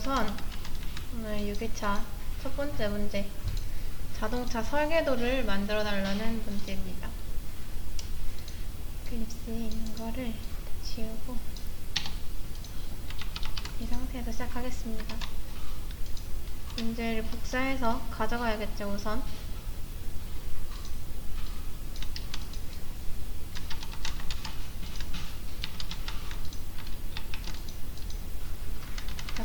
우선 오늘 6일차 첫 번째 문제, 자동차 설계도를 만들어 달라는 문제입니다. 클립스에 있는 거를 지우고 이 상태에서 시작하겠습니다. 문제를 복사해서 가져가야겠죠. 우선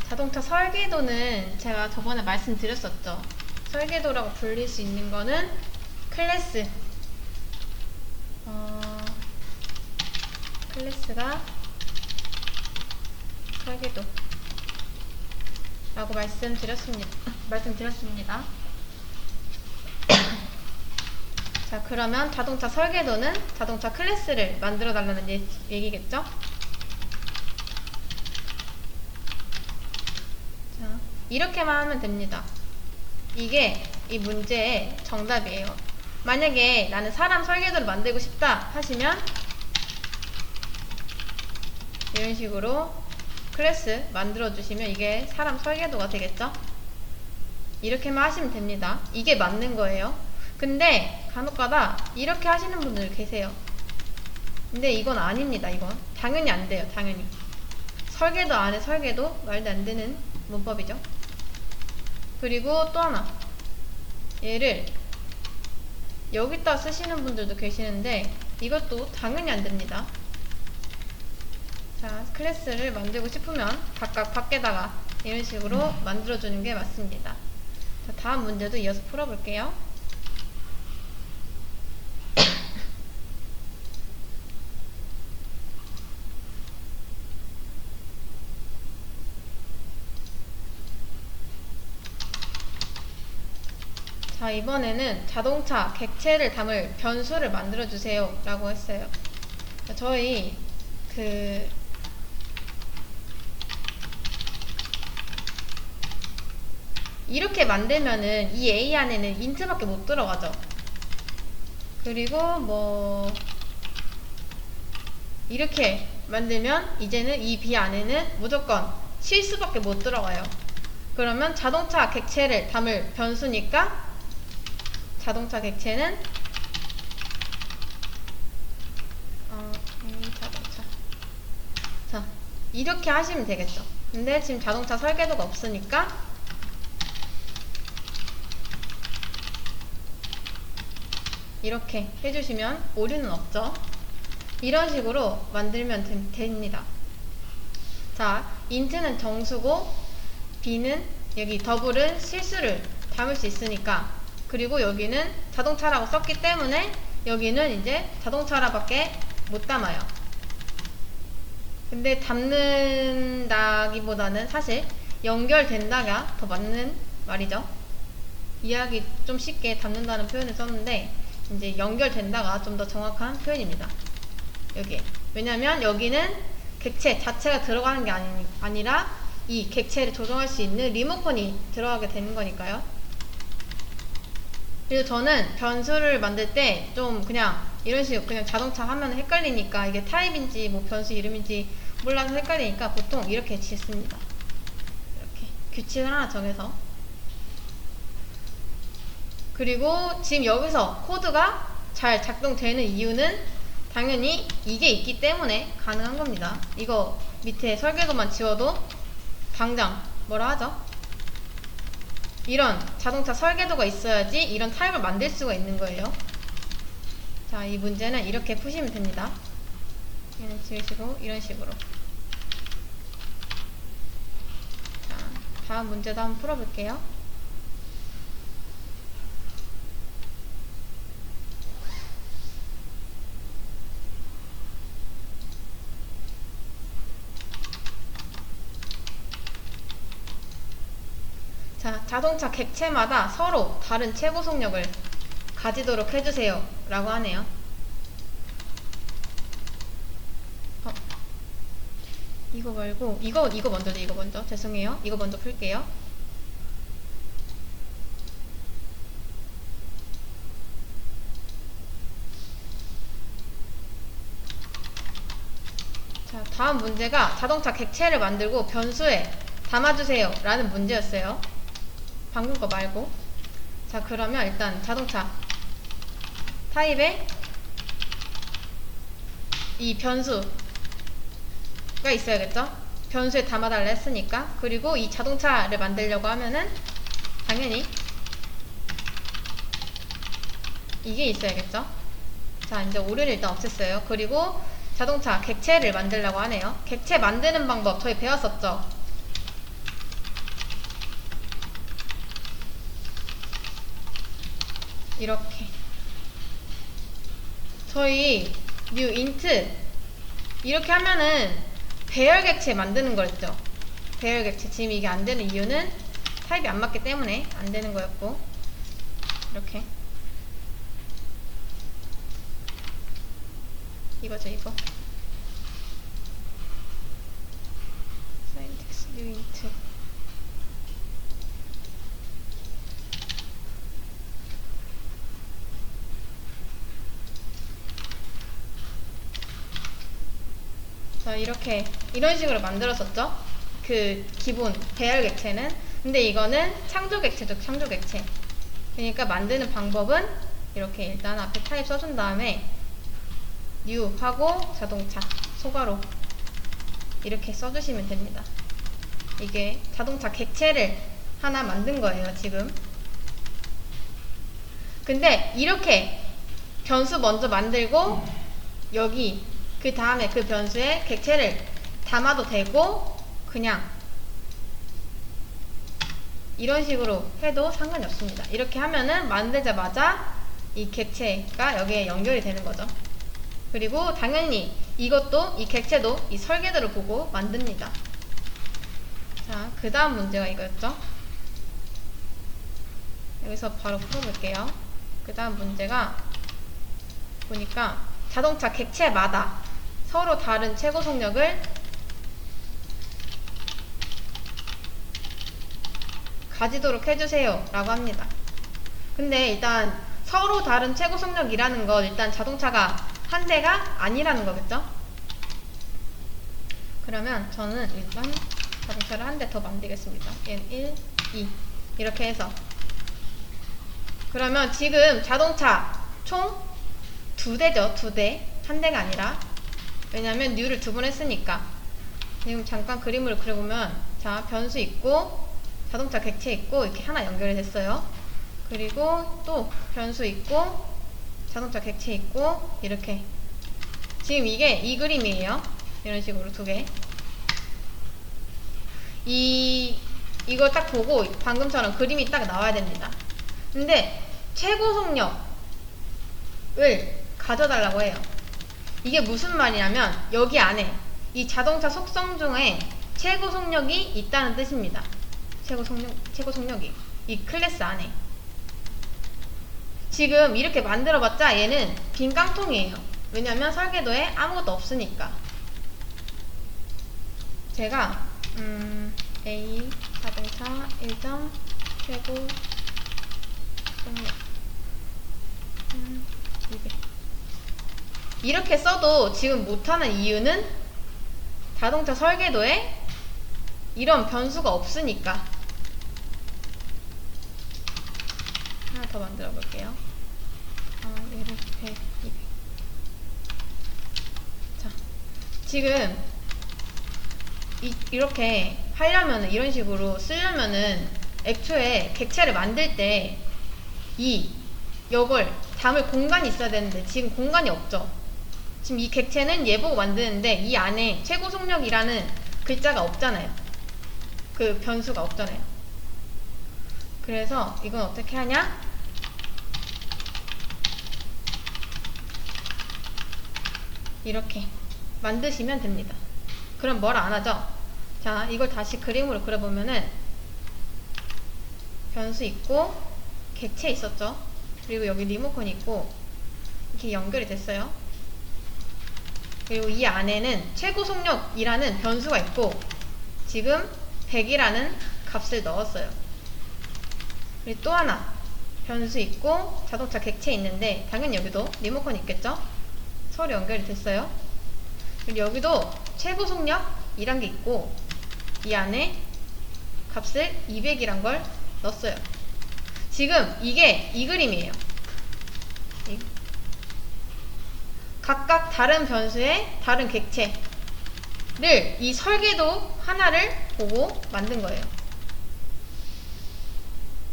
자동차 설계도는 제가 저번에 말씀드렸었죠. 설계도라고 불릴 수 있는 거는 클래스, 클래스가 설계도 라고 말씀드렸습니다. 자, 그러면 자동차 설계도는 자동차 클래스를 만들어 달라는 얘기겠죠? 자, 이렇게만 하면 됩니다. 이게 이 문제의 정답이에요. 만약에 나는 사람 설계도를 만들고 싶다 하시면 이런 식으로 클래스 만들어 주시면 이게 사람 설계도가 되겠죠? 이렇게만 하시면 됩니다. 이게 맞는 거예요. 근데 간혹가다 이렇게 하시는 분들 계세요. 근데 이건 아닙니다. 이건 당연히 안 돼요. 당연히 설계도 안에 설계도 말도 안 되는 문법이죠. 그리고 또 하나, 얘를 여기다 쓰시는 분들도 계시는데 이것도 당연히 안 됩니다. 자, 클래스를 만들고 싶으면 각각 밖에다가 이런 식으로 만들어주는 게 맞습니다. 자, 다음 문제도 이어서 풀어볼게요. 자, 이번에는 자동차 객체를 담을 변수를 만들어주세요 라고 했어요. 자, 저희 이렇게 만들면은 이 A 안에는 인트밖에 못 들어가죠. 그리고 이렇게 만들면 이제는 이 B 안에는 무조건 실수밖에 못 들어가요. 그러면 자동차 객체를 담을 변수니까 자동차 객체는 자동차. 자, 이렇게 하시면 되겠죠. 근데 지금 자동차 설계도가 없으니까 이렇게 해주시면 오류는 없죠. 이런 식으로 만들면 됩니다. 자, int는 정수고 b는 여기 더블은 실수를 담을 수 있으니까, 그리고 여기는 자동차라고 썼기 때문에 여기는 이제 자동차라밖에 못 담아요. 근데 담는다기보다는 사실 연결된다가 더 맞는 말이죠. 이해하기 좀 쉽게 담는다는 표현을 썼는데 이제 연결된다가 좀 더 정확한 표현입니다. 여기에. 왜냐면 여기는 객체 자체가 들어가는 게 아니라 이 객체를 조정할 수 있는 리모컨이 들어가게 되는 거니까요. 그리고 저는 변수를 만들 때 좀 그냥 이런 식으로 그냥 자동차 하면 헷갈리니까 이게 타입인지 뭐 변수 이름인지 몰라서 헷갈리니까 보통 이렇게 짓습니다. 이렇게 규칙을 하나 정해서. 그리고 지금 여기서 코드가 잘 작동되는 이유는 당연히 이게 있기 때문에 가능한 겁니다. 이거 밑에 설계도만 지워도 당장 뭐라 하죠? 이런 자동차 설계도가 있어야지 이런 타입을 만들 수가 있는 거예요. 자, 이 문제는 이렇게 푸시면 됩니다. 얘는 지우시고 이런 식으로. 자, 다음 문제도 한번 풀어볼게요. 자, 자동차 객체마다 서로 다른 최고 속력을 가지도록 해주세요 라고 하네요. 이거 말고 이거 먼저 죄송해요. 이거 먼저 풀게요. 자, 다음 문제가 자동차 객체를 만들고 변수에 담아주세요 라는 문제였어요. 방금 거 말고. 자, 그러면 일단 자동차 타입에 이 변수가 있어야겠죠? 변수에 담아달라 했으니까. 그리고 이 자동차를 만들려고 하면은 당연히 이게 있어야겠죠? 자, 이제 오류를 일단 없앴어요. 그리고 자동차 객체를 만들려고 하네요. 객체 만드는 방법 저희 배웠었죠? 이렇게 저희 new int 이렇게 하면은 배열 객체 만드는 거였죠. 배열 객체. 지금 이게 안 되는 이유는 타입이 안 맞기 때문에 안 되는 거였고, 이렇게 이거죠, 이거. syntax new int. 자, 이렇게 이런 식으로 만들었었죠. 그 기본 배열 객체는. 근데 이거는 창조 객체죠. 창조 객체. 그러니까 만드는 방법은 이렇게 일단 앞에 타입 써준 다음에 new 하고 자동차 소괄호 이렇게 써주시면 됩니다. 이게 자동차 객체를 하나 만든 거예요, 지금. 근데 이렇게 변수 먼저 만들고 여기 그 다음에 그 변수에 객체를 담아도 되고 그냥 이런 식으로 해도 상관이 없습니다. 이렇게 하면은 만들자마자 이 객체가 여기에 연결이 되는 거죠. 그리고 당연히 이것도, 이 객체도 이 설계도를 보고 만듭니다. 자, 그 다음 문제가 이거였죠. 여기서 바로 풀어볼게요. 그 다음 문제가 보니까 자동차 객체마다 서로 다른 최고 속력을 가지도록 해주세요 라고 합니다. 근데 일단 서로 다른 최고 속력이라는 건 일단 자동차가 한 대가 아니라는 거겠죠? 그러면 저는 일단 자동차를 한 대 더 만들겠습니다. 얘는 1, 2 이렇게 해서. 그러면 지금 자동차 총 2대죠. 2대. 한 대가 아니라. 왜냐면 new를 2번 했으니까. 지금 잠깐 그림을 그려보면, 자, 변수 있고 자동차 객체 있고 이렇게 하나 연결이 됐어요. 그리고 또 변수 있고 자동차 객체 있고 이렇게. 지금 이게 이 그림이에요. 이런 식으로 2개. 이거 딱 보고 방금처럼 그림이 딱 나와야 됩니다. 근데 최고 속력을 가져달라고 해요. 이게 무슨 말이냐면 여기 안에 이 자동차 속성 중에 최고 속력이 있다는 뜻입니다. 최고 속력이 이 클래스 안에. 지금 이렇게 만들어봤자 얘는 빈 깡통이에요. 왜냐면 설계도에 아무것도 없으니까. 제가 A 자동차 1점 최고 속력 200 이렇게 써도 지금 못하는 이유는 자동차 설계도에 이런 변수가 없으니까. 하나 더 만들어 볼게요. 얘를 100, 200. 자, 지금 이렇게 하려면은, 이런 식으로 쓰려면은 애초에 객체를 만들 때 이걸 담을 공간이 있어야 되는데 지금 공간이 없죠. 지금 이 객체는 얘 보고 만드는데 이 안에 최고 속력이라는 글자가 없잖아요. 그 변수가 없잖아요. 그래서 이건 어떻게 하냐? 이렇게 만드시면 됩니다. 그럼 뭘 안 하죠? 자, 이걸 다시 그림으로 그려보면은 변수 있고 객체 있었죠? 그리고 여기 리모컨이 있고 이렇게 연결이 됐어요. 그리고 이 안에는 최고 속력이라는 변수가 있고 지금 100이라는 값을 넣었어요. 그리고 또 하나 변수 있고 자동차 객체 있는데 당연히 여기도 리모컨이 있겠죠? 서로 연결이 됐어요. 그리고 여기도 최고 속력이란 게 있고 이 안에 값을 200이란 걸 넣었어요. 지금 이게 이 그림이에요. 각각 다른 변수의 다른 객체를 이 설계도 하나를 보고 만든 거예요.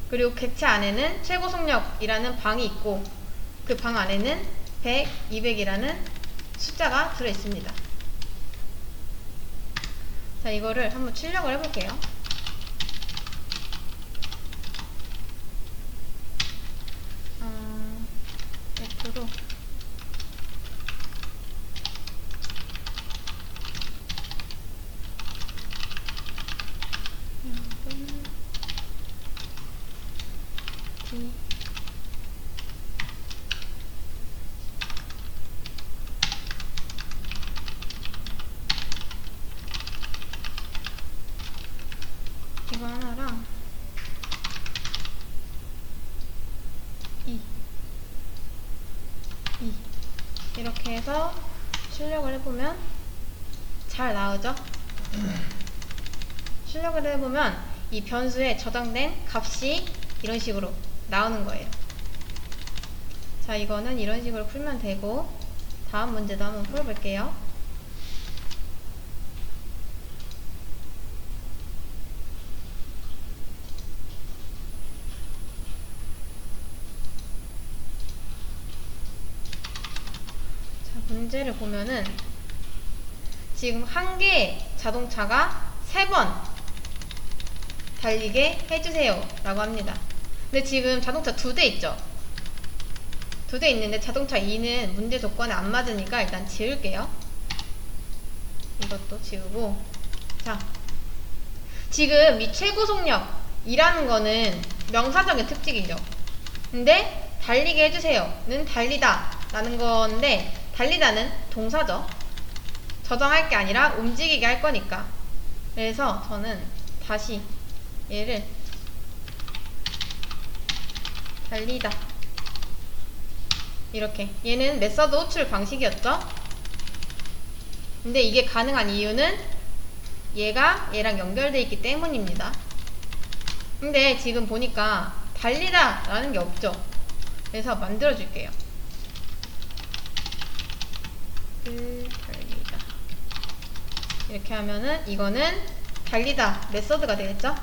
그리고 객체 안에는 최고 속력이라는 방이 있고 그 방 안에는 100, 200이라는 숫자가 들어있습니다. 자, 이거를 한번 출력을 해볼게요. F로 D 이거 하나랑 이렇게 해서 출력을 해보면 잘 나오죠? 출력을 해보면 이 변수에 저장된 값이 이런 식으로 나오는 거예요. 자, 이거는 이런 식으로 풀면 되고 다음 문제도 한번 풀어볼게요. 문제를 보면은 지금 한 개의 자동차가 3번 달리게 해주세요 라고 합니다. 근데 지금 자동차 2대 있죠? 2대 있는데 자동차 2는 문제 조건에 안 맞으니까 일단 지울게요. 이것도 지우고. 자, 지금 이 최고 속력이라는 거는 명사적인 특징이죠. 근데 달리게 해주세요는 달리다 라는 건데 달리다는 동사죠. 저장할 게 아니라 움직이게 할 거니까. 그래서 저는 다시 얘를 달리다 이렇게, 얘는 메서드 호출 방식이었죠. 근데 이게 가능한 이유는 얘가 얘랑 연결되어 있기 때문입니다. 근데 지금 보니까 달리다 라는 게 없죠. 그래서 만들어 줄게요. 달리다 이렇게 하면은 이거는 달리다 메서드가 되겠죠.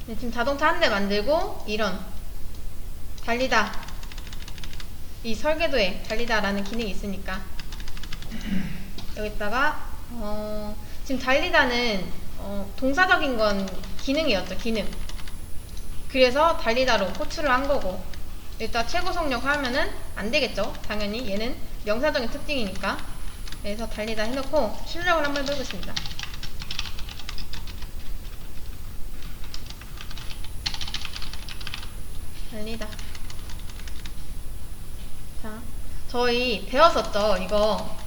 지금 자동차 한 대 만들고 이런 달리다 이 설계도에 달리다 라는 기능이 있으니까 여기다가 지금 달리다는 동사적인 건 기능이었죠. 기능. 그래서 달리다로 호출을 한 거고 일단 최고 속력 하면은 안 되겠죠. 당연히 얘는 명사적인 특징이니까. 그래서 달리다 해놓고 출력을 한번 해보겠습니다. 달리다. 자, 저희 배웠었죠. 이거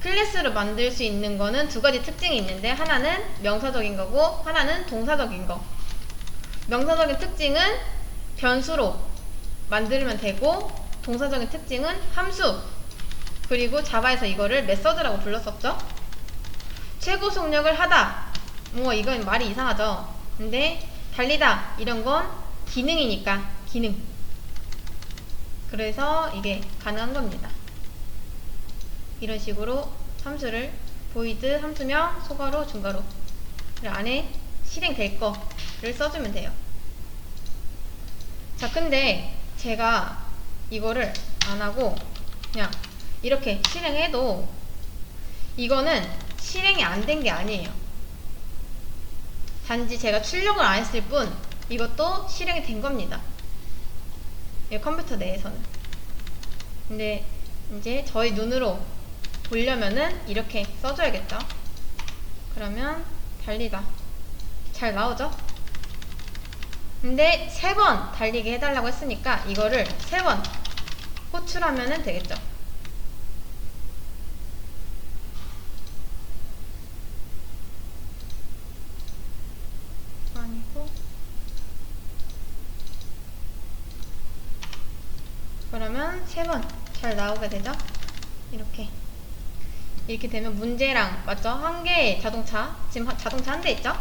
클래스를 만들 수 있는 거는 두 가지 특징이 있는데 하나는 명사적인 거고 하나는 동사적인 거. 명사적인 특징은 변수로 만들면 되고 동사적인 특징은 함수. 그리고 자바에서 이거를 메서드라고 불렀었죠. 최고 속력을 하다 뭐 이건 말이 이상하죠. 근데 달리다 이런 건 기능이니까 기능. 그래서 이게 가능한 겁니다. 이런 식으로 함수를 void 함수명 소괄호 중괄호 안에 실행될 거를 써주면 돼요. 자, 근데 제가 이거를 안 하고 그냥 이렇게 실행해도 이거는 실행이 안 된 게 아니에요. 단지 제가 출력을 안 했을 뿐 이것도 실행이 된 겁니다. 이 컴퓨터 내에서는. 근데 이제 저희 눈으로 보려면은 이렇게 써줘야겠죠. 그러면 달리다 잘 나오죠. 근데 3번 달리게 해달라고 했으니까 이거를 3번 호출하면은 되겠죠. 아니고 그러면 3번 잘 나오게 되죠. 이렇게 되면 문제랑 맞죠? 한 개의 자동차 지금 자동차 한 대 있죠?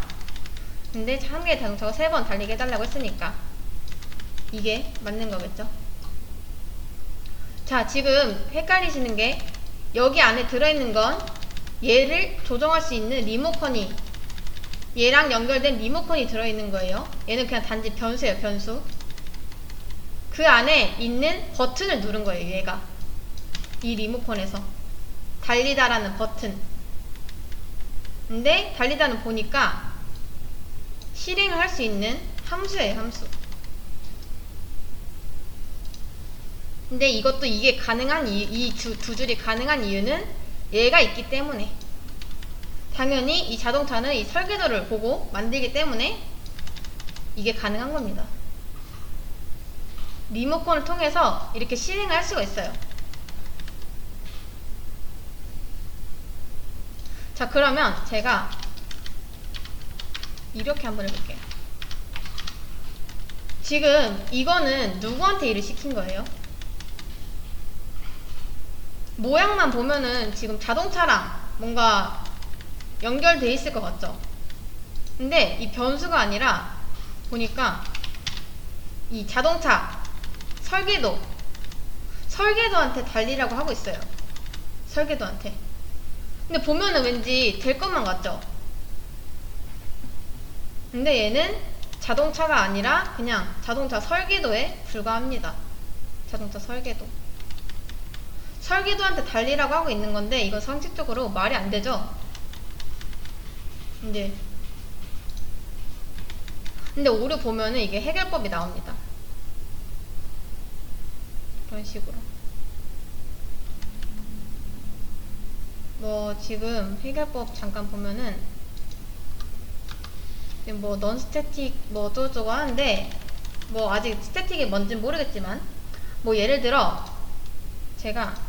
근데 한 개의 자동차가 3번 달리게 해달라고 했으니까 이게 맞는 거겠죠. 자, 지금 헷갈리시는 게 여기 안에 들어있는 건 얘를 조정할 수 있는 리모컨이, 얘랑 연결된 리모컨이 들어있는 거예요. 얘는 그냥 단지 변수예요, 변수. 그 안에 있는 버튼을 누른 거예요, 얘가. 이 리모컨에서 달리다라는 버튼. 근데 달리다는 보니까 실행을 할 수 있는 함수예요, 함수. 근데 이것도 이게 가능한 이 두 줄이 가능한 이유는 얘가 있기 때문에. 당연히 이 자동차는 이 설계도를 보고 만들기 때문에 이게 가능한 겁니다. 리모컨을 통해서 이렇게 실행을 할 수가 있어요. 자, 그러면 제가 이렇게 한번 해볼게요. 지금 이거는 누구한테 일을 시킨 거예요? 모양만 보면은 지금 자동차랑 뭔가 연결돼 있을 것 같죠? 근데 이 변수가 아니라 보니까 이 자동차 설계도한테 달리라고 하고 있어요. 설계도한테. 근데 보면은 왠지 될 것만 같죠? 근데 얘는 자동차가 아니라 그냥 자동차 설계도에 불과합니다. 자동차 설계도. 설계도한테 달리라고 하고 있는 건데 이건 상식적으로 말이 안 되죠? 근데 오류 보면은 이게 해결법이 나옵니다. 이런 식으로. 뭐 지금 해결법 잠깐 보면은 뭐 넌스태틱 뭐 어쩌고저쩌고 하는데 뭐 아직 스태틱이 뭔지는 모르겠지만 뭐 예를 들어 제가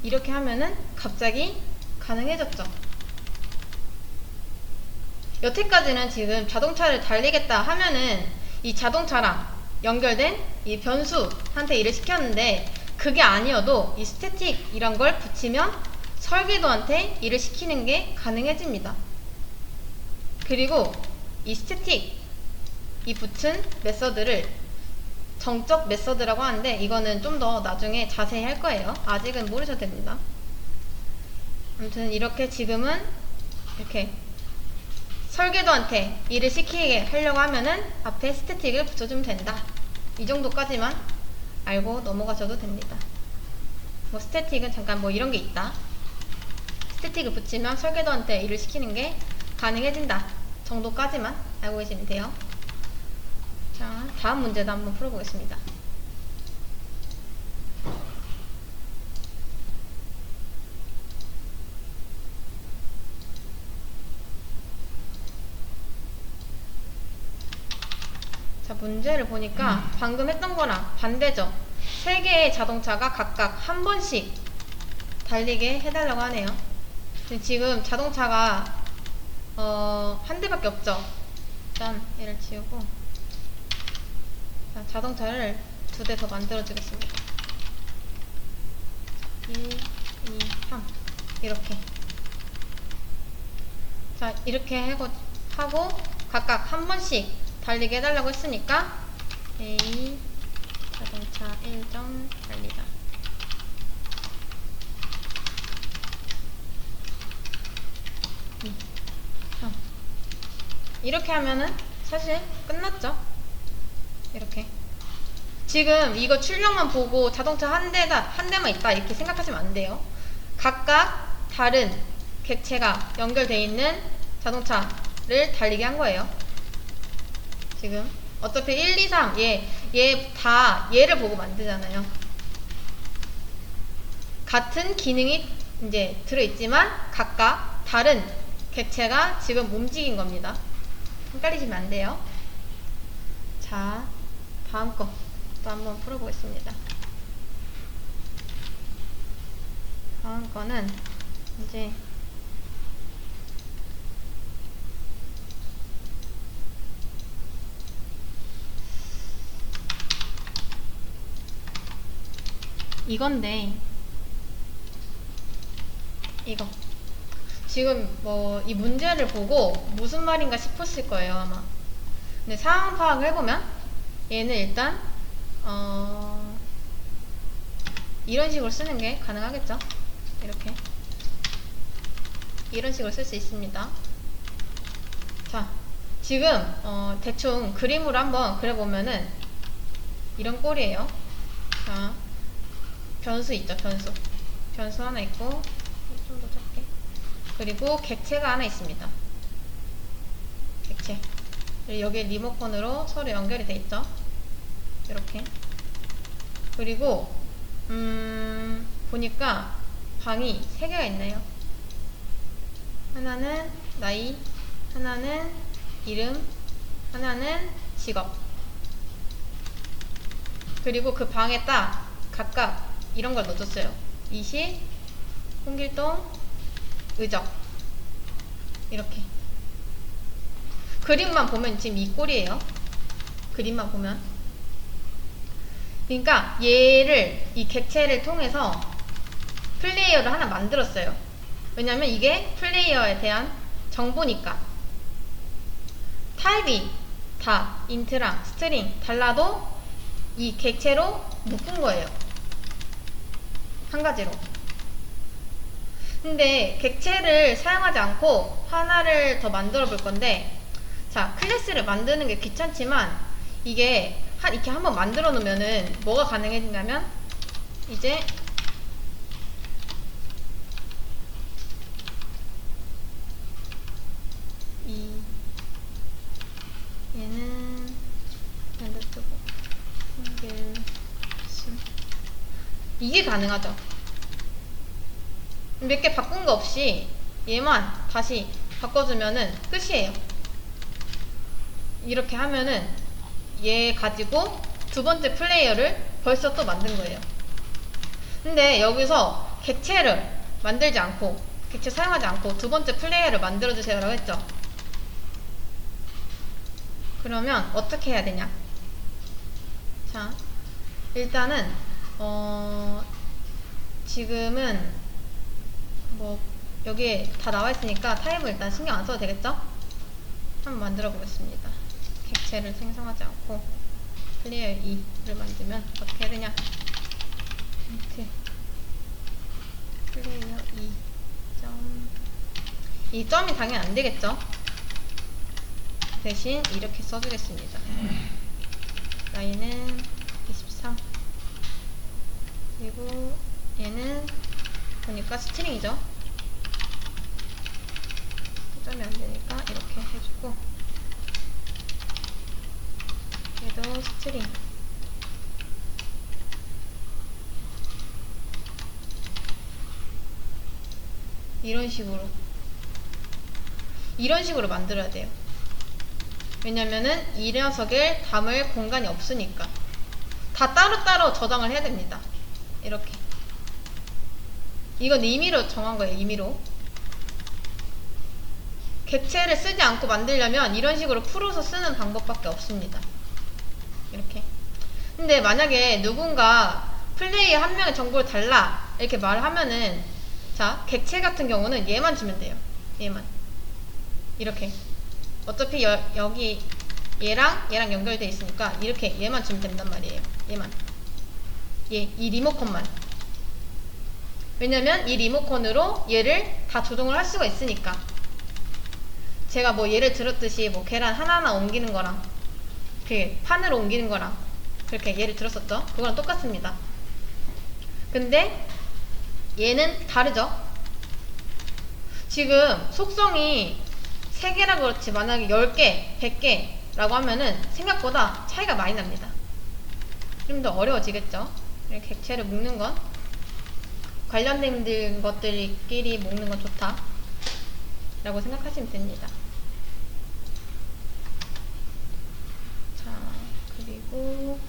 이렇게 하면은 갑자기 가능해졌죠. 여태까지는 지금 자동차를 달리겠다 하면은 이 자동차랑 연결된 이 변수한테 일을 시켰는데 그게 아니어도 이 스태틱 이런 걸 붙이면 설계도한테 일을 시키는 게 가능해집니다. 그리고 이 스태틱 이 붙은 메서드를 정적 메서드라고 하는데 이거는 좀 더 나중에 자세히 할 거예요. 아직은 모르셔도 됩니다. 아무튼 이렇게 지금은 이렇게 설계도한테 일을 시키게 하려고 하면은 앞에 스태틱을 붙여주면 된다. 이 정도까지만 알고 넘어가셔도 됩니다. 뭐 스태틱은 잠깐 뭐 이런 게 있다. 스태틱을 붙이면 설계도한테 일을 시키는 게 가능해진다. 정도까지만 알고 계시면 돼요. 자, 다음 문제도 한번 풀어보겠습니다. 자, 문제를 보니까 방금 했던 거랑 반대죠. 3개의 자동차가 각각 한 번씩 달리게 해달라고 하네요. 지금 자동차가 한 대밖에 없죠. 일단 얘를 지우고 자, 자동차를 2대 더 만들어 주겠습니다. 1, 2, 3 이렇게. 자, 이렇게 하고 각각 한 번씩 달리게 해달라고 했으니까 A 자동차 1점 달리다. 2, 3 이렇게 하면은 사실 끝났죠. 이렇게. 지금 이거 출력만 보고 자동차 한 대만 있다 이렇게 생각하시면 안 돼요. 각각 다른 객체가 연결되어 있는 자동차를 달리게 한 거예요. 지금 어차피 1, 2, 3 얘 다 얘를 보고 만들잖아요. 같은 기능이 이제 들어있지만 각각 다른 객체가 지금 움직인 겁니다. 헷갈리시면 안 돼요. 자, 다음 거 또 한번 풀어보겠습니다. 다음 거는 이제 이건데 이거 지금 뭐 이 문제를 보고 무슨 말인가 싶었을 거예요, 아마. 근데 상황 파악을 해보면 얘는 일단 이런 식으로 쓰는 게 가능하겠죠? 이렇게 이런 식으로 쓸 수 있습니다. 자, 지금 대충 그림으로 한번 그려보면은 이런 꼴이에요. 자, 변수 있죠, 변수. 변수 하나 있고 좀 더 작게. 그리고 객체가 하나 있습니다. 객체. 여기 리모컨으로 서로 연결이 돼 있죠. 이렇게. 그리고 보니까 방이 3개가 있네요. 하나는 나이, 하나는 이름, 하나는 직업. 그리고 그 방에 딱 각각 이런 걸 넣어줬어요. 이시, 홍길동, 의적. 이렇게. 그림만 보면 지금 이 꼴이에요. 그림만 보면. 그러니까 얘를, 이 객체를 통해서 플레이어를 하나 만들었어요. 왜냐면 이게 플레이어에 대한 정보니까. 타입이 다 인트랑 스트링 달라도 이 객체로 묶은 거예요. 한 가지로. 근데 객체를 사용하지 않고 하나를 더 만들어 볼 건데, 자, 클래스를 만드는 게 귀찮지만 이게 이렇게 한번 만들어 놓으면은 뭐가 가능해진다면 이제 얘는 밴드트고 이게 가능하죠. 몇 개 바꾼 거 없이 얘만 다시 바꿔주면은 끝이에요. 이렇게 하면은 얘 가지고 두 번째 플레이어를 벌써 또 만든 거예요. 근데 여기서 객체를 만들지 않고, 객체 사용하지 않고 두 번째 플레이어를 만들어주세요 라고 했죠. 그러면 어떻게 해야 되냐? 자, 일단은 지금은 뭐 여기에 다 나와 있으니까 타입을 일단 신경 안 써도 되겠죠? 한번 만들어 보겠습니다. 객체를 생성하지 않고 플레이어 2를 만들면 어떻게 해야 되냐? 플레이어 2 점. 이 점이 당연히 안 되겠죠? 대신 이렇게 써주겠습니다. 나이는 23. 그리고 얘는 보니까 스트링이죠. 점이 안 되니까 이렇게 해주고, 얘도 스트링. 이런 식으로 만들어야 돼요. 왜냐면은 이 녀석을 담을 공간이 없으니까. 다 따로따로 저장을 해야 됩니다. 이렇게. 이건 임의로 정한 거예요, 임의로. 객체를 쓰지 않고 만들려면 이런 식으로 풀어서 쓰는 방법밖에 없습니다. 이렇게. 근데 만약에 누군가 플레이어 한 명의 정보를 달라 이렇게 말을 하면은, 자, 객체 같은 경우는 얘만 주면 돼요. 얘만. 이렇게. 어차피 여기 얘랑 연결되어 있으니까 이렇게 얘만 주면 된단 말이에요. 얘만. 이 리모컨만. 왜냐면 이 리모컨으로 얘를 다 조정을 할 수가 있으니까. 제가 뭐 예를 들었듯이 뭐 계란 하나하나 옮기는 거랑 그 판으로 옮기는 거랑 그렇게 예를 들었었죠. 그거랑 똑같습니다. 근데 얘는 다르죠. 지금 속성이 3개라 그렇지 만약에 10개, 100개 라고 하면은 생각보다 차이가 많이 납니다. 좀 더 어려워지겠죠. 이렇게 객체를 묶는 건, 관련된 것들끼리 묶는 건 좋다 라고 생각하시면 됩니다. 자, 그리고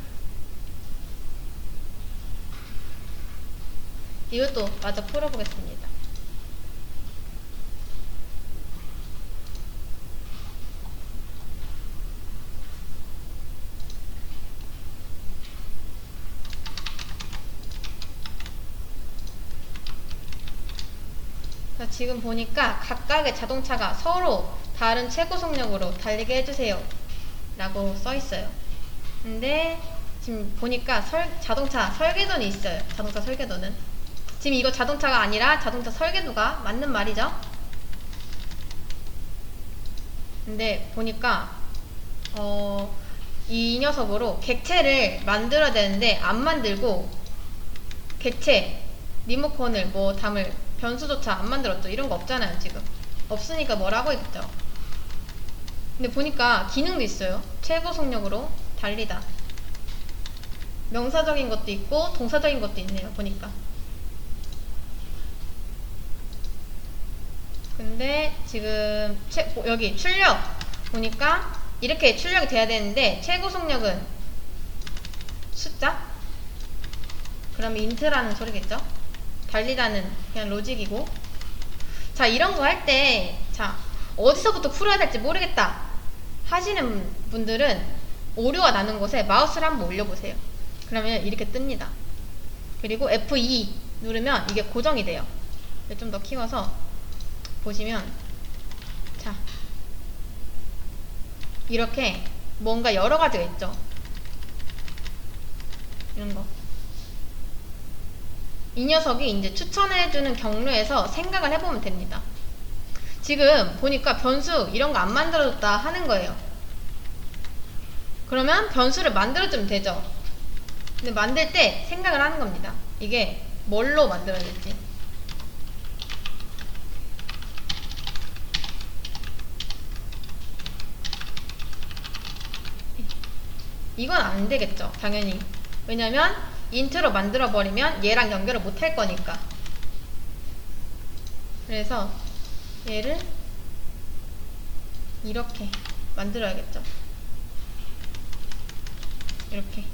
이것도 마저 풀어보겠습니다. 자, 지금 보니까 각각의 자동차가 서로 다른 최고 속력으로 달리게 해주세요 라고 써있어요. 근데 지금 보니까 자동차 설계도는 있어요. 자동차 설계도는 지금 이거 자동차가 아니라 자동차 설계도가 맞는 말이죠. 근데 보니까 이 녀석으로 객체를 만들어야 되는데 안 만들고 객체 리모컨을 뭐 담을 변수조차 안 만들었죠. 이런 거 없잖아요. 지금 없으니까 뭐라고 했죠. 근데 보니까 기능도 있어요. 최고 속력으로 달리다. 명사적인 것도 있고 동사적인 것도 있네요. 보니까. 근데 지금 여기 출력 보니까 이렇게 출력이 돼야 되는데 최고 속력은 숫자? 그러면 인트라는 소리겠죠? 달리다는 그냥 로직이고. 자, 이런 거 할 때 자, 어디서부터 풀어야 될지 모르겠다 하시는 분들은 오류가 나는 곳에 마우스를 한번 올려보세요. 그러면 이렇게 뜹니다. 그리고 F2 누르면 이게 고정이 돼요. 좀 더 키워서 보시면 자, 이렇게 뭔가 여러 가지가 있죠. 이런 거. 이 녀석이 이제 추천해주는 경로에서 생각을 해보면 됩니다. 지금 보니까 변수 이런 거 안 만들어줬다 하는 거예요. 그러면 변수를 만들어주면 되죠. 근데 만들 때 생각을 하는 겁니다. 이게 뭘로 만들어야 될지. 이건 안 되겠죠. 당연히. 왜냐면 인트로 만들어 버리면 얘랑 연결을 못 할 거니까. 그래서 얘를 이렇게 만들어야겠죠. 이렇게.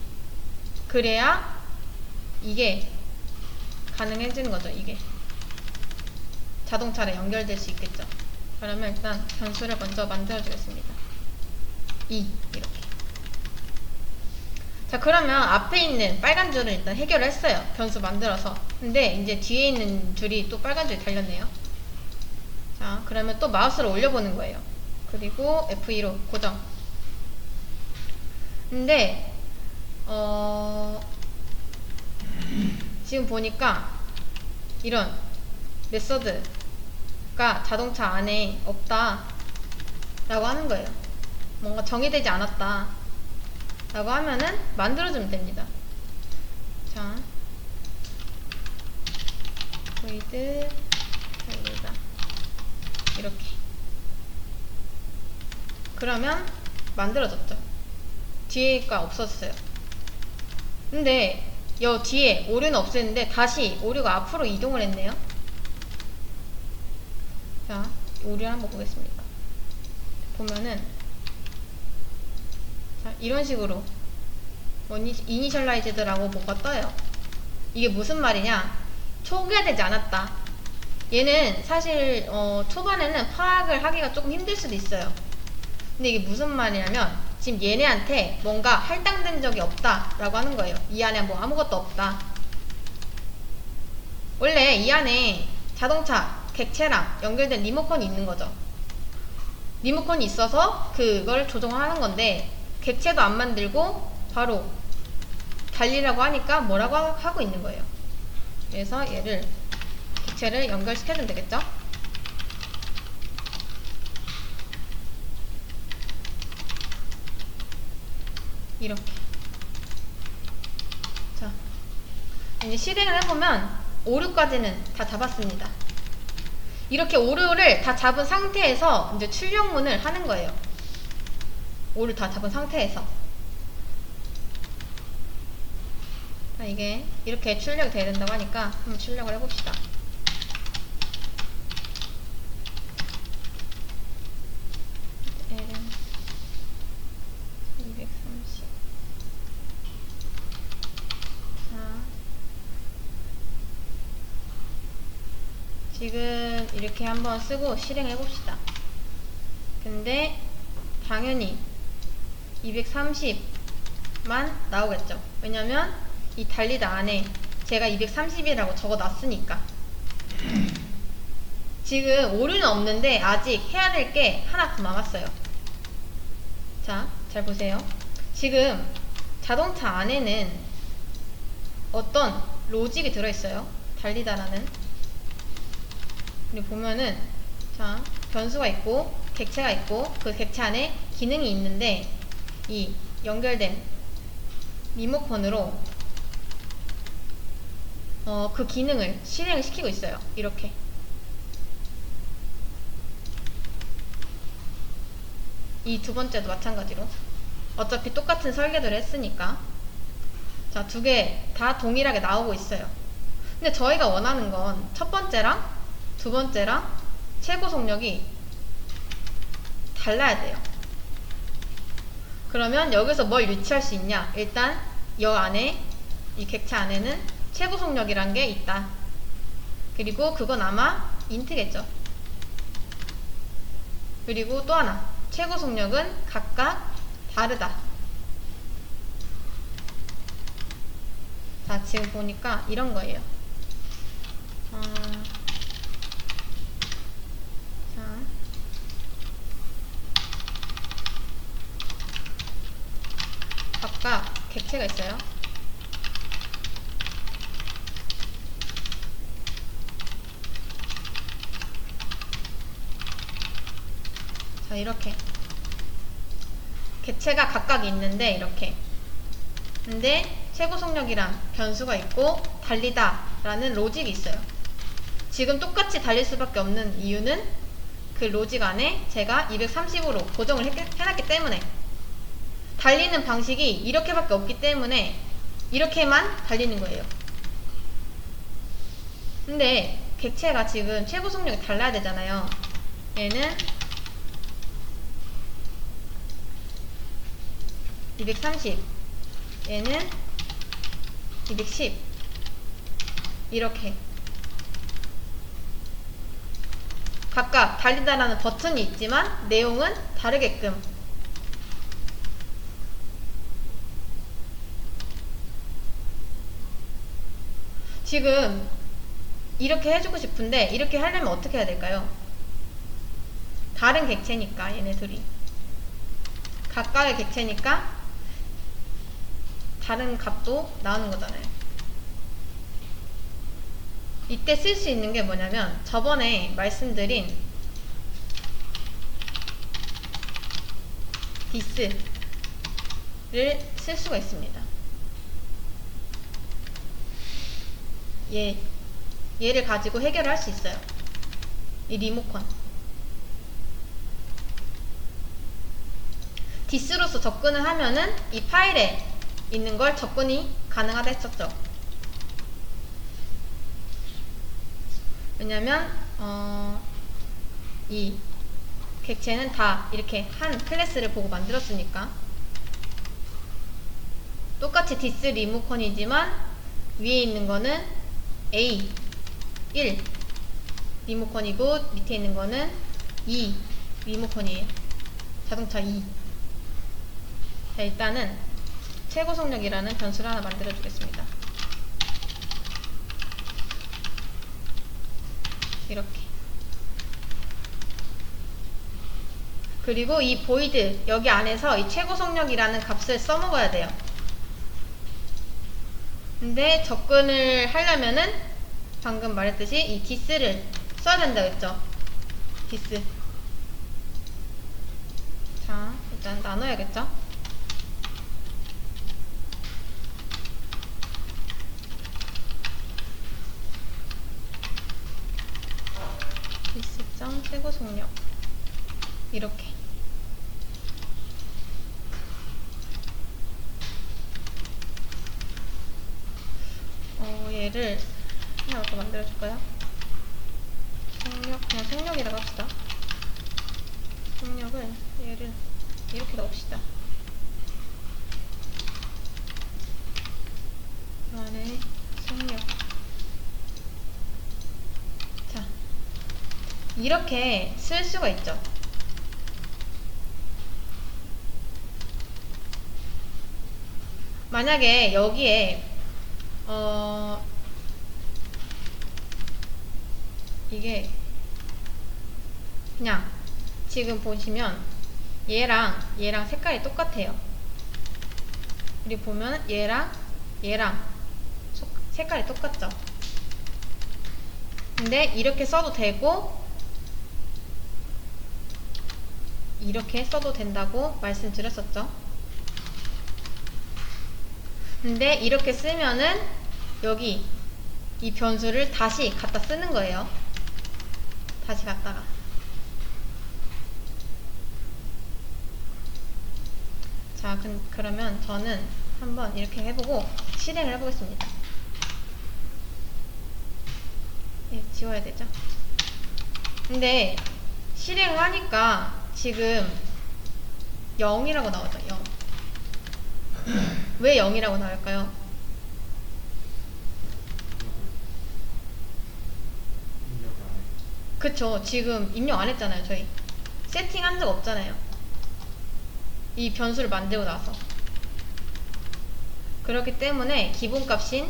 그래야 이게 가능해지는 거죠. 이게 자동차랑 연결될 수 있겠죠. 그러면 일단 변수를 먼저 만들어 주겠습니다. 이렇게. 자, 그러면 앞에 있는 빨간 줄을 일단 해결을 했어요. 변수 만들어서. 근데 이제 뒤에 있는 줄이 또 빨간 줄이 달렸네요. 자, 그러면 또 마우스를 올려보는 거예요. 그리고 F2로 고정. 근데 지금 보니까 이런 메서드가 자동차 안에 없다 라고 하는 거예요. 뭔가 정의되지 않았다 라고 하면은 만들어주면 됩니다. 자, void 달리다 이렇게. 그러면 만들어졌죠. 뒤에가 없었어요. 근데 여 뒤에 오류는 없었는데 다시 오류가 앞으로 이동을 했네요. 자, 오류를 한번 보겠습니다. 보면은 자, 이런 식으로 이니셜라이즈드라고 뭐가 떠요. 이게 무슨 말이냐? 초기화되지 않았다. 얘는 사실 초반에는 파악을 하기가 조금 힘들 수도 있어요. 근데 이게 무슨 말이냐면 지금 얘네한테 뭔가 할당된 적이 없다 라고 하는 거예요. 이 안에 뭐 아무것도 없다. 원래 이 안에 자동차 객체랑 연결된 리모컨이 있는 거죠. 리모컨이 있어서 그걸 조정하는 건데 객체도 안 만들고 바로 달리라고 하니까 뭐라고 하고 있는 거예요. 그래서 얘를 객체를 연결시켜주면 되겠죠. 이렇게. 자, 이제 실행을 해보면 오류까지는 다 잡았습니다. 이렇게 오류를 다 잡은 상태에서 이제 출력문을 하는 거예요. 오류 다 잡은 상태에서. 자, 이게 이렇게 출력이 돼야 된다고 하니까 한번 출력을 해봅시다. L은 230. 자, 지금 이렇게 한번 쓰고 실행해 봅시다. 근데 당연히 230만 나오겠죠. 왜냐면 이 달리다 안에 제가 230이라고 적어 놨으니까. 지금 오류는 없는데 아직 해야 될 게 하나 더 남았어요. 자, 잘 보세요. 지금 자동차 안에는 어떤 로직이 들어있어요. 달리다라는. 그리고 보면은, 자, 변수가 있고 객체가 있고 그 객체 안에 기능이 있는데, 이 연결된 리모컨으로 그 기능을 실행을 시키고 있어요. 이렇게. 이 두 번째도 마찬가지로. 어차피 똑같은 설계도를 했으니까. 자, 두 개 다 동일하게 나오고 있어요. 근데 저희가 원하는 건 첫 번째랑 두 번째랑 최고 속력이 달라야 돼요. 그러면 여기서 뭘 유추할 수 있냐? 일단 여 안에, 이 객체 안에는 최고 속력이란 게 있다. 그리고 그건 아마 인트겠죠. 그리고 또 하나, 최고 속력은 각각 다르다. 자, 지금 보니까 이런 거예요. 자, 각각 객체가 있어요. 자, 이렇게 객체가 각각 있는데 이렇게. 근데 최고 속력이란 변수가 있고 달리다 라는 로직이 있어요. 지금 똑같이 달릴 수밖에 없는 이유는 그 로직 안에 제가 230으로 고정을 해놨기 때문에, 달리는 방식이 이렇게밖에 없기 때문에 이렇게만 달리는 거예요. 근데 객체가 지금 최고 속력이 달라야 되잖아요. 얘는 230, 얘는 210, 이렇게 각각 달리다라는 버튼이 있지만 내용은 다르게끔. 지금 이렇게 해주고 싶은데 이렇게 하려면 어떻게 해야 될까요? 다른 객체니까, 얘네 둘이 각각의 객체니까 다른 값도 나오는 거잖아요. 이때 쓸 수 있는 게 뭐냐면 저번에 말씀드린 this를 쓸 수가 있습니다. 얘를 가지고 해결을 할 수 있어요. 이 리모컨. this로서 접근을 하면은 이 파일에 있는 걸 접근이 가능하다 했었죠. 왜냐면 이 객체는 다 이렇게 한 클래스를 보고 만들었으니까. 똑같이 디스 리모컨이지만 위에 있는 거는 A 1 리모컨이고 밑에 있는 거는 2 리모컨이에요. 자동차 2. 자, 일단은 최고 속력이라는 변수를 하나 만들어 주겠습니다. 이렇게. 그리고 이 void 여기 안에서 이 최고 속력이라는 값을 써먹어야 돼요. 근데 접근을 하려면은 방금 말했듯이 이 this를 써야 된다고 했죠. this. 자, 일단 나눠야겠죠. this.점 최고 속력. 이렇게. 얘를 하나 더 만들어줄까요? 속력, 그냥 속력이라고 합시다. 속력을 얘를 이렇게 넣읍시다. 그 안에 속력. 자, 이렇게 쓸 수가 있죠. 만약에 여기에 이게 그냥 지금 보시면 얘랑 색깔이 똑같아요. 그리고 보면 얘랑 색깔이 똑같죠. 근데 이렇게 써도 되고 이렇게 써도 된다고 말씀드렸었죠. 근데 이렇게 쓰면은 여기 이 변수를 다시 갖다 쓰는 거예요. 다시 갖다가. 자, 그러면 저는 한번 이렇게 해보고 실행을 해보겠습니다. 예, 지워야 되죠? 근데 실행을 하니까 지금 0이라고 나오죠. 0. 왜 0이라고 나올까요? 그쵸. 지금 입력 안 했잖아요. 저희 세팅한 적 없잖아요. 이 변수를 만들고 나서. 그렇기 때문에 기본값인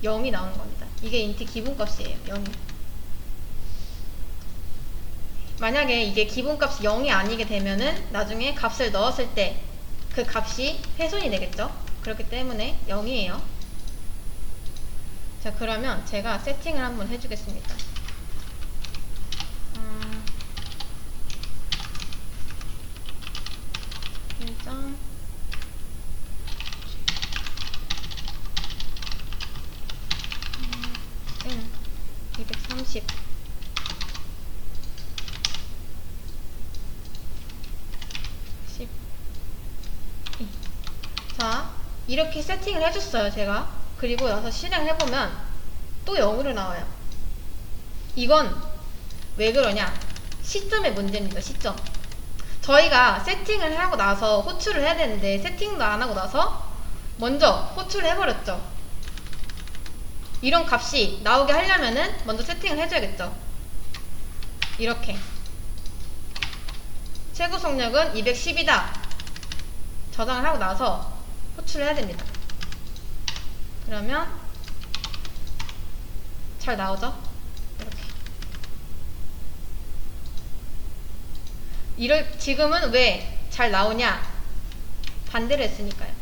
0이 나오는 겁니다. 이게 인트 기본값이에요. 0이. 만약에 이게 기본값이 0이 아니게 되면은 나중에 값을 넣었을 때 그 값이 훼손이 되겠죠? 그렇기 때문에 0이에요. 자, 그러면 제가 세팅을 한번 해주겠습니다. 일정 230 12. 자, 이렇게 세팅을 해줬어요. 제가. 그리고 나서 실행해보면 또 0으로 나와요. 이건 왜 그러냐? 시점의 문제입니다. 시점. 저희가 세팅을 하고 나서 호출을 해야 되는데 세팅도 안 하고 나서 먼저 호출을 해버렸죠. 이런 값이 나오게 하려면은 먼저 세팅을 해줘야겠죠. 이렇게 최고 속력은 210이다 저장을 하고 나서 호출을 해야 됩니다. 그러면 잘 나오죠? 지금은 왜 잘 나오냐? 반대로 했으니까요.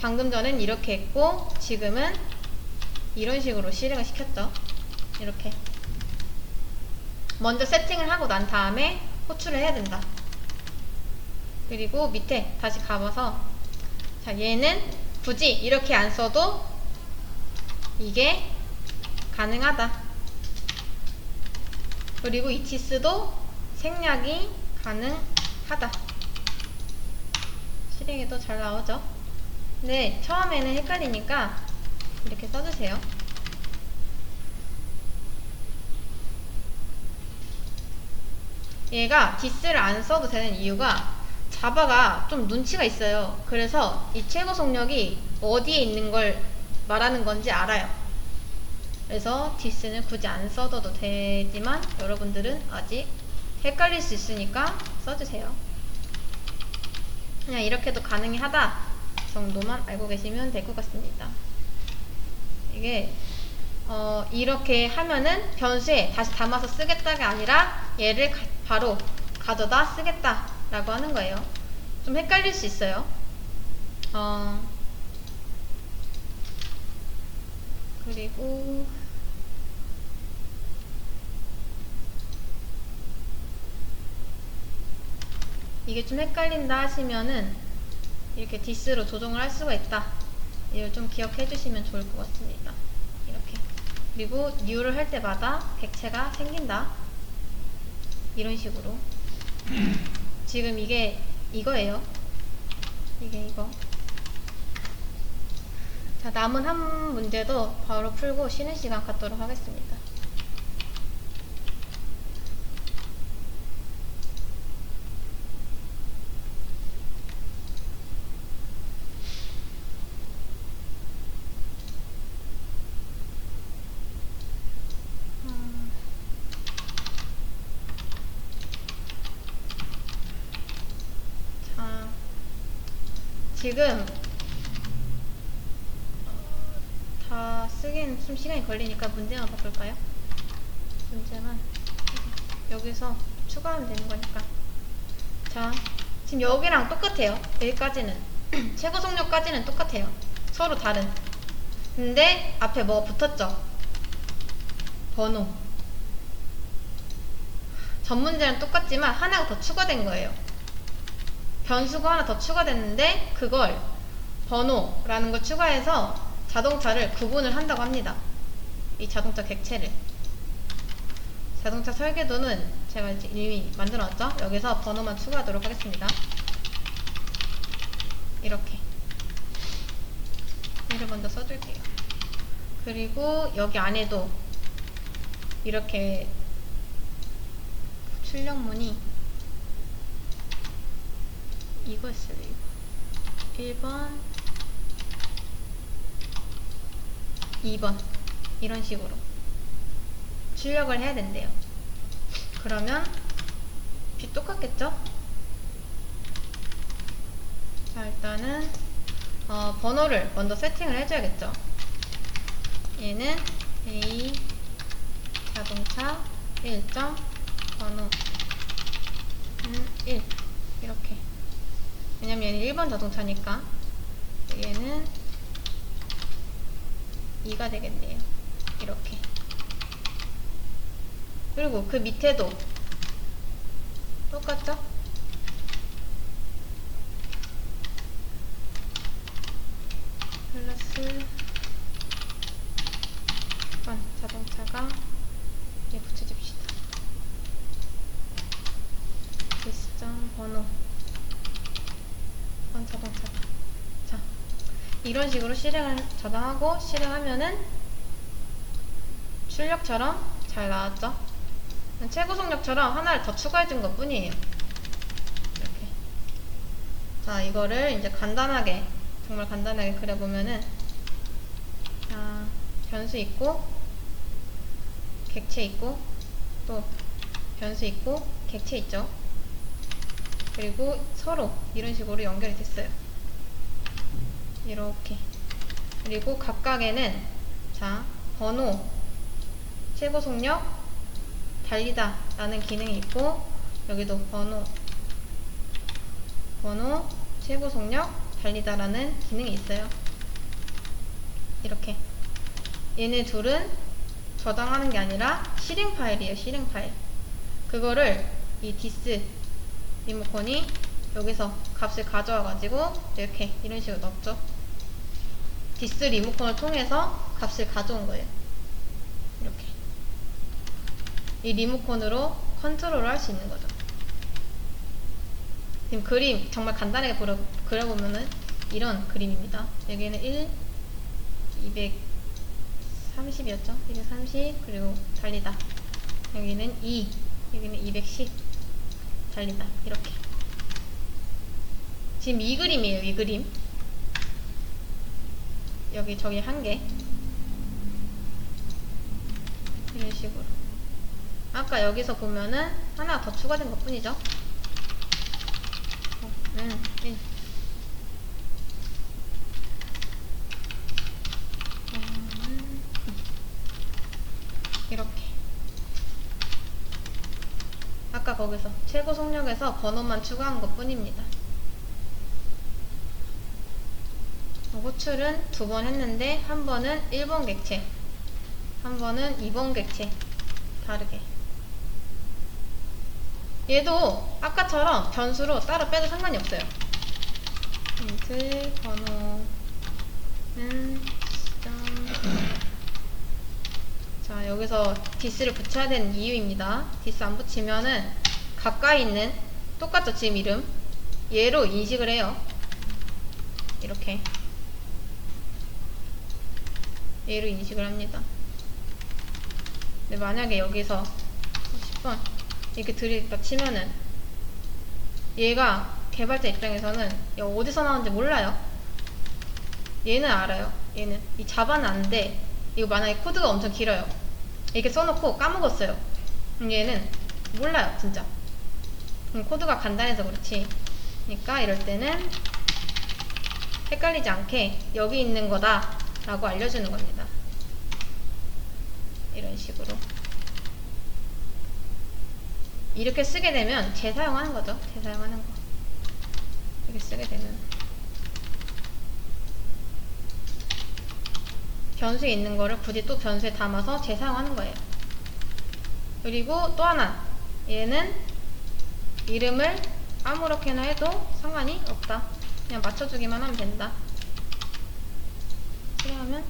방금 전엔 이렇게 했고 지금은 이런 식으로 실행을 시켰죠. 이렇게 먼저 세팅을 하고 난 다음에 호출을 해야 된다. 그리고 밑에 다시 가봐서 자, 얘는 굳이 이렇게 안 써도 이게 가능하다. 그리고 이 디스도 생략이 가능하다. 실행해도 잘 나오죠? 근데 처음에는 헷갈리니까 이렇게 써주세요. 얘가 디스를 안 써도 되는 이유가 자바가 좀 눈치가 있어요. 그래서 이 최고 속력이 어디에 있는 걸 말하는 건지 알아요. 그래서 디스는 굳이 안 써도 되지만 여러분들은 아직 헷갈릴 수 있으니까 써주세요. 그냥 이렇게도 가능하다 정도만 알고 계시면 될 것 같습니다. 이게 이렇게 하면은 변수에 다시 담아서 쓰겠다가 아니라 얘를 바로 가져다 쓰겠다 라고 하는 거예요. 좀 헷갈릴 수 있어요. 그리고 이게 좀 헷갈린다 하시면은 이렇게 디스로 조정을 할 수가 있다. 이걸 좀 기억해 주시면 좋을 것 같습니다. 이렇게. 그리고 뉴를 할 때마다 객체가 생긴다. 이런 식으로. 지금 이게 이거예요. 이거. 자, 남은 한 문제도 바로 풀고 쉬는 시간 갖도록 하겠습니다. 자, 지금 다 쓰긴 좀 시간이 걸리니까 문제만 바꿀까요? 문제만 여기서 추가하면 되는 거니까. 자, 지금 여기랑 똑같아요. 여기까지는 최고 속력까지는 똑같아요. 서로 다른. 근데 앞에 뭐가 붙었죠? 번호. 전 문제는 똑같지만 하나가 더 추가된 거예요. 변수가 하나 더 추가됐는데 그걸 번호라는 걸 추가해서 자동차를 구분을 한다고 합니다. 이 자동차 객체를. 자동차 설계도는 제가 이제 이미 만들어 놨죠? 여기서 번호만 추가하도록 하겠습니다. 이렇게. 얘를 먼저 써줄게요. 그리고 여기 안에도 이렇게 출력문이 이거였어요. 이거 1번 2번 이런 식으로 출력을 해야 된대요. 그러면 똑같겠죠? 자, 일단은 번호를 먼저 세팅을 해줘야겠죠. 얘는 A 자동차 1점 번호 1 이렇게. 왜냐면 얘는 1번 자동차니까. 얘는 2가 되겠네요. 이렇게. 그리고 그 밑에도 똑같죠? 플러스 1번 자동차가 이제 붙여줍시다. 시점 번호 1번 자동차가. 자, 이런 식으로 실행을 저장하고 실행하면은 출력처럼 잘 나왔죠? 최고 속력처럼 하나를 더 추가해준 것 뿐이에요. 이렇게. 자, 이거를 이제 간단하게, 정말 간단하게 그려보면은, 자, 변수 있고, 객체 있고, 또 변수 있고, 객체 있죠? 그리고 서로 이런 식으로 연결이 됐어요. 이렇게. 그리고 각각에는, 자, 번호, 최고 속력, 달리다 라는 기능이 있고, 여기도 번호, 최고 속력, 달리다 라는 기능이 있어요. 이렇게. 얘네 둘은 저장하는 게 아니라 실행 파일이에요. 실행 파일. 그거를 이 디스 리모컨이 여기서 값을 가져와 가지고 이렇게 이런 식으로 넣었죠. 디스 리모컨을 통해서 값을 가져온 거예요. 이렇게. 이 리모컨으로 컨트롤을 할 수 있는 거죠. 지금 그림 정말 간단하게 그려보면은 이런 그림입니다. 여기는 1, 230이었죠? 230, 그리고 달리다. 여기는 2, 여기는 210, 달리다. 이렇게. 지금 이 그림이에요, 이 그림. 여기, 저기 한 개. 이런 식으로. 아까 여기서 보면은 하나 더 추가된 것 뿐이죠. 1. 이렇게. 아까 거기서 최고 속력에서 번호만 추가한 것 뿐입니다. 호출은 2번 했는데 한 번은 1번 객체, 한 번은 2번 객체. 다르게. 얘도 아까처럼 변수로 따로 빼도 상관이 없어요. 인트 번호는 자, 여기서 디스를 붙여야 되는 이유입니다. 디스 안 붙이면은 가까이 있는, 똑같죠? 지금 이름 얘로 인식을 해요. 이렇게 얘로 인식을 합니다. 근데 만약에 여기서 10번 이렇게 들이다 치면은 얘가 개발자 입장에서는 어디서 나왔는지 몰라요. 얘는 알아요. 얘는 이 자바는 아는데 이거 만약에 코드가 엄청 길어요. 이렇게 써놓고 까먹었어요. 얘는 몰라요, 진짜. 코드가 간단해서 그렇지. 그러니까 이럴 때는 헷갈리지 않게 여기 있는 거다 라고 알려주는 겁니다. 이런 식으로. 이렇게 쓰게 되면 재사용하는 거죠. 재사용하는 거. 이렇게 쓰게 되면 변수에 있는 거를 굳이 또 변수에 담아서 재사용하는 거예요. 그리고 또 하나, 얘는 이름을 아무렇게나 해도 상관이 없다. 그냥 맞춰주기만 하면 된다. 이렇게 하면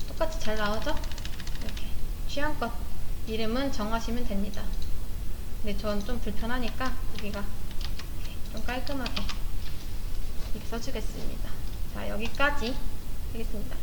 똑같이 잘 나오죠? 이렇게 취향껏 이름은 정하시면 됩니다. 근데 전 좀 불편하니까 여기가 좀 깔끔하게 이렇게 써주겠습니다. 자, 여기까지 하겠습니다.